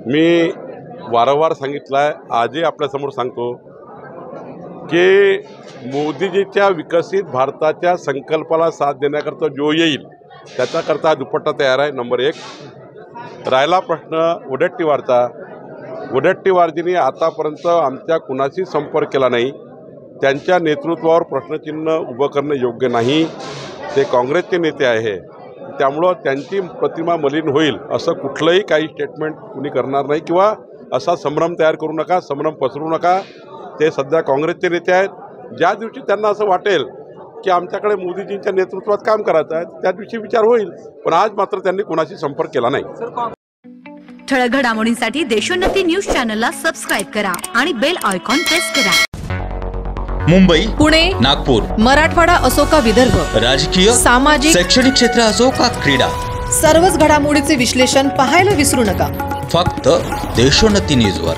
मी वारंवार सांगितलं आहे, आजही आपल्यासमोर सांगतो की मोदीजीच्या विकसित भारताच्या संकल्पाला साथ देण्याकरता जो येईल त्याच्याकरता दुपट्टा तयार आहे. नंबर 1. राहिला प्रश्न वडेट्टीवारचा. वडेट्टीवारजींनी आतापर्यंत आमच्या कुणाशी संपर्क केला नाही. त्यांच्या नेतृत्वावर प्रश्नचिन्ह उभं करणं योग्य नाही. ते काँग्रेसचे नेते आहे, त्यामुळं त्यांची प्रतिमा मलिन होईल असं कुठलंही काही स्टेटमेंट कुणी करणार नाही किंवा असा संभ्रम तयार करू नका, संभ्रम पसरू नका. ते सध्या काँग्रेसचे नेते आहेत. ज्या दिवशी त्यांना असं वाटेल की आमच्याकडे मोदीजींच्या नेतृत्वात काम करायचं आहे त्या दिवशी विचार होईल, पण आज मात्र त्यांनी कुणाशी संपर्क केला नाही. ठळक घडामोडींसाठी देशोन्नती न्यूज चॅनलला सबस्क्राइब करा आणि बेल आयकॉन प्रेस करा. मुंबई, पुणे, नागपूर, मराठवाडा असो का विदर्भ, राजकीय, सामाजिक, शैक्षणिक क्षेत्र असो का क्रीडा, सर्वच घडामोडीचे विश्लेषण पाहायला विसरू नका. फक्त देशोन्नती न्यूजवर.